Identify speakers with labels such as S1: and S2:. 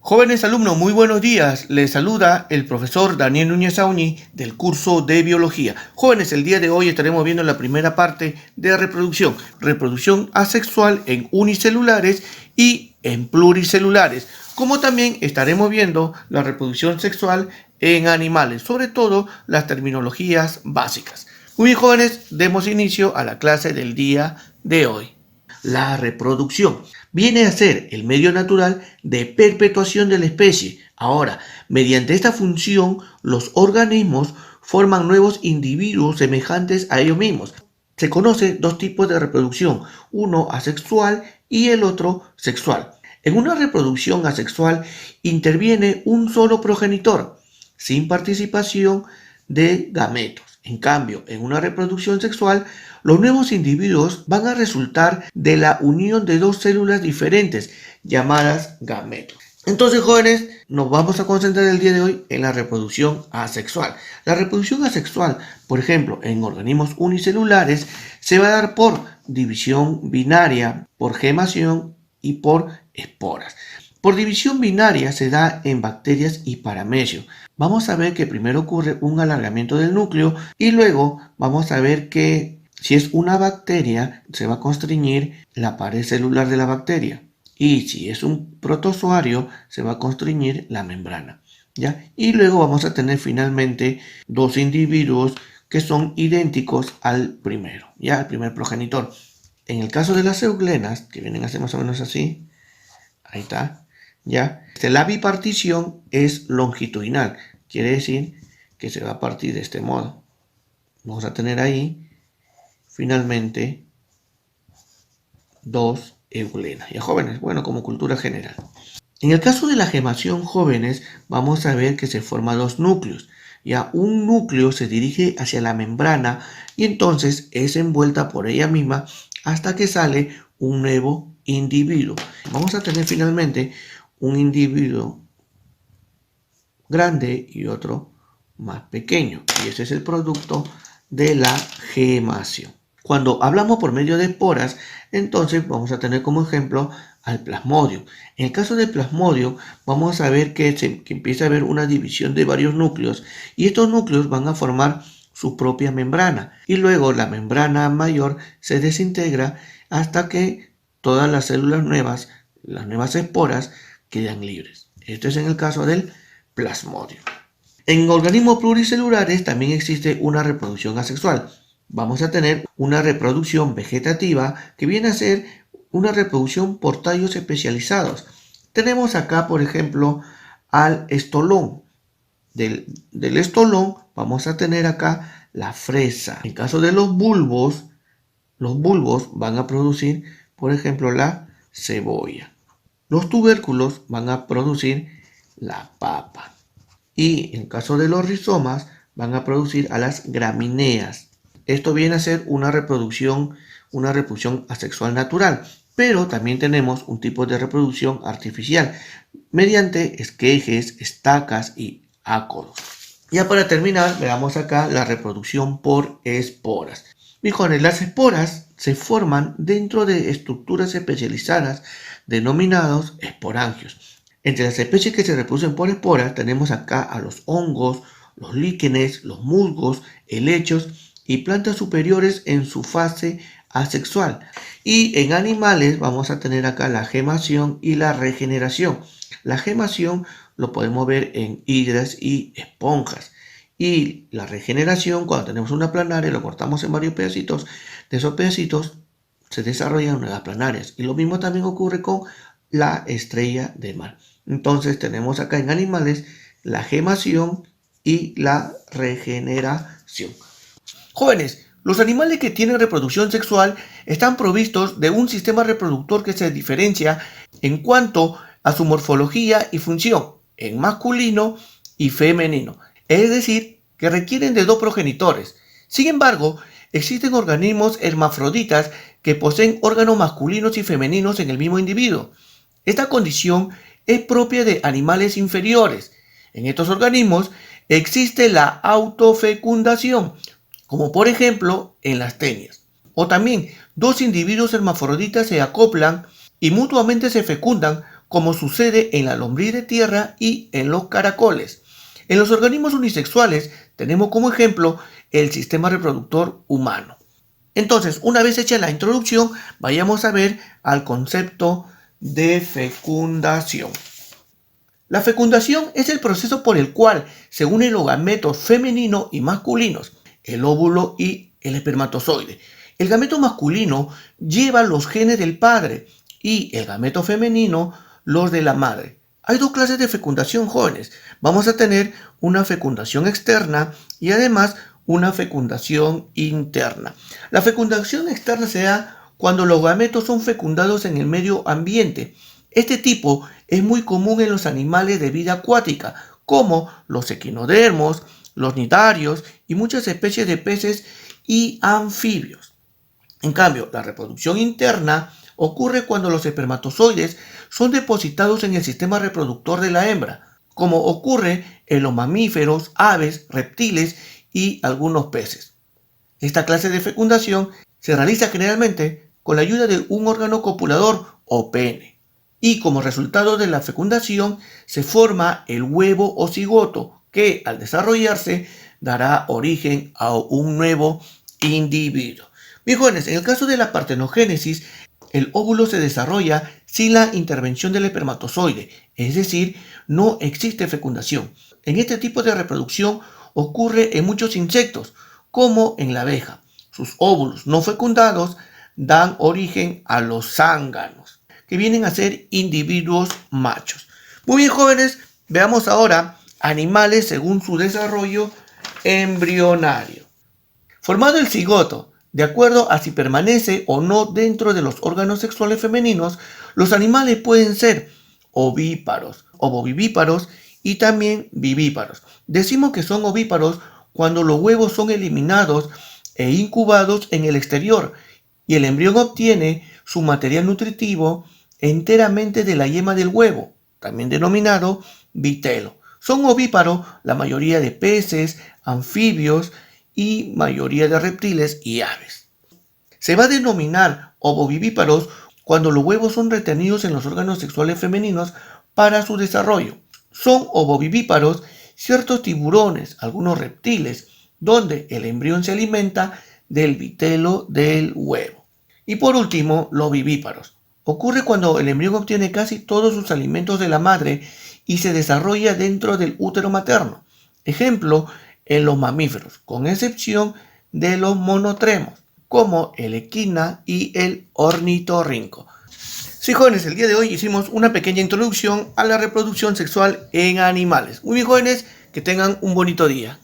S1: Jóvenes alumnos, muy buenos días. Les saluda el profesor Daniel Núñez Auñi del curso de Biología. Jóvenes, el día de hoy estaremos viendo la primera parte de reproducción asexual en unicelulares y en pluricelulares, como también estaremos viendo la reproducción sexual en animales, sobre todo las terminologías básicas. Muy bien, jóvenes, demos inicio a la clase del día de hoy. La reproducción viene a ser el medio natural de perpetuación de la especie. Ahora, mediante esta función, los organismos forman nuevos individuos semejantes a ellos mismos. Se conocen dos tipos de reproducción, uno asexual y el otro sexual. En una reproducción asexual interviene un solo progenitor, sin participación de gametos. En cambio, en una reproducción sexual, los nuevos individuos van a resultar de la unión de dos células diferentes, llamadas gametos. Entonces, jóvenes, nos vamos a concentrar el día de hoy en la reproducción asexual. La reproducción asexual, por ejemplo, en organismos unicelulares, se va a dar por división binaria, por gemación y por esporas. Por división binaria se da en bacterias y paramecios. Vamos a ver que primero ocurre un alargamiento del núcleo y luego vamos a ver que si es una bacteria se va a constriñir la pared celular de la bacteria y si es un protozoario se va a constriñir la membrana, ¿ya? Y luego vamos a tener finalmente dos individuos que son idénticos al primero, ¿ya? Al primer progenitor. En el caso de las euglenas, que vienen a ser más o menos así, ahí está, ¿ya? La bipartición es longitudinal, quiere decir que se va a partir de este modo. Vamos a tener ahí, finalmente, dos euglenas. Ya, jóvenes, bueno, como cultura general. En el caso de la gemación, jóvenes, vamos a ver que se forman dos núcleos. Ya, un núcleo se dirige hacia la membrana y entonces es envuelta por ella misma hasta que sale un nuevo individuo. Vamos a tener finalmente un individuo grande y otro más pequeño. Y ese es el producto de la gemación. Cuando hablamos por medio de esporas, entonces vamos a tener como ejemplo al plasmodio. En el caso del plasmodio, vamos a ver que empieza a haber una división de varios núcleos y estos núcleos van a formar su propia membrana y luego la membrana mayor se desintegra hasta que todas las células nuevas, las nuevas esporas, quedan libres. Esto es en el caso del plasmodio. En organismos pluricelulares también existe una reproducción asexual. Vamos a tener una reproducción vegetativa que viene a ser una reproducción por tallos especializados. Tenemos acá, por ejemplo, al estolón. Del estolón vamos a tener acá la fresa. En caso de los bulbos van a producir, por ejemplo, la cebolla. Los tubérculos van a producir la papa. Y en caso de los rizomas van a producir a las gramíneas. Esto viene a ser una reproducción asexual natural, pero también tenemos un tipo de reproducción artificial mediante esquejes, estacas y ácoros. Ya para terminar, veamos acá la reproducción por esporas. Mijones, las esporas se forman dentro de estructuras especializadas denominados esporangios. Entre las especies que se reproducen por esporas tenemos acá a los hongos, los líquenes, los musgos, helechos y plantas superiores en su fase asexual. Y en animales vamos a tener acá la gemación y la regeneración. La gemación lo podemos ver en hidras y esponjas. Y la regeneración, cuando tenemos una planaria, lo cortamos en varios pedacitos. De esos pedacitos se desarrollan nuevas planarias. Y lo mismo también ocurre con la estrella de mar. Entonces tenemos acá en animales la gemación y la regeneración. Jóvenes, los animales que tienen reproducción sexual están provistos de un sistema reproductor que se diferencia en cuanto a su morfología y función en masculino y femenino. Es decir, que requieren de dos progenitores. Sin embargo, existen organismos hermafroditas que poseen órganos masculinos y femeninos en el mismo individuo. Esta condición es propia de animales inferiores. En estos organismos existe la autofecundación, como por ejemplo en las tenias. O también dos individuos hermafroditas se acoplan y mutuamente se fecundan como sucede en la lombriz de tierra y en los caracoles. En los organismos unisexuales tenemos como ejemplo el sistema reproductor humano. Entonces, una vez hecha la introducción, vayamos a ver al concepto de fecundación. La fecundación es el proceso por el cual se unen los gametos femeninos y masculinos, el óvulo y el espermatozoide. El gameto masculino lleva los genes del padre y el gameto femenino los de la madre. Hay dos clases de fecundación, jóvenes. Vamos a tener una fecundación externa y además una fecundación interna. La fecundación externa se da cuando los gametos son fecundados en el medio ambiente. Este tipo es muy común en los animales de vida acuática, como los equinodermos, los nidarios y muchas especies de peces y anfibios. En cambio, la reproducción interna ocurre cuando los espermatozoides son depositados en el sistema reproductor de la hembra, como ocurre en los mamíferos, aves, reptiles y algunos peces. Esta clase de fecundación se realiza generalmente con la ayuda de un órgano copulador o pene. Y como resultado de la fecundación se forma el huevo o cigoto que al desarrollarse dará origen a un nuevo individuo. Bien, jóvenes, en el caso de la partenogénesis, el óvulo se desarrolla sin la intervención del espermatozoide, es decir, no existe fecundación. En este tipo de reproducción ocurre en muchos insectos, como en la abeja. Sus óvulos no fecundados dan origen a los zánganos, que vienen a ser individuos machos. Muy bien, jóvenes, veamos ahora animales según su desarrollo embrionario. Formado el cigoto, de acuerdo a si permanece o no dentro de los órganos sexuales femeninos, los animales pueden ser ovíparos, ovovivíparos y también vivíparos. Decimos que son ovíparos cuando los huevos son eliminados e incubados en el exterior y el embrión obtiene su material nutritivo enteramente de la yema del huevo, también denominado vitelo. Son ovíparos la mayoría de peces, anfibios y mayoría de reptiles y aves. Se va a denominar ovovivíparos cuando los huevos son retenidos en los órganos sexuales femeninos para su desarrollo. Son ovovivíparos ciertos tiburones, algunos reptiles, donde el embrión se alimenta del vitelo del huevo. Y por último, los vivíparos. Ocurre cuando el embrión obtiene casi todos sus alimentos de la madre y se desarrolla dentro del útero materno. Ejemplo, en los mamíferos, con excepción de los monotremos, como el equina y el ornitorrinco. Sí, jóvenes, el día de hoy hicimos una pequeña introducción a la reproducción sexual en animales. Muy bien, jóvenes, que tengan un bonito día.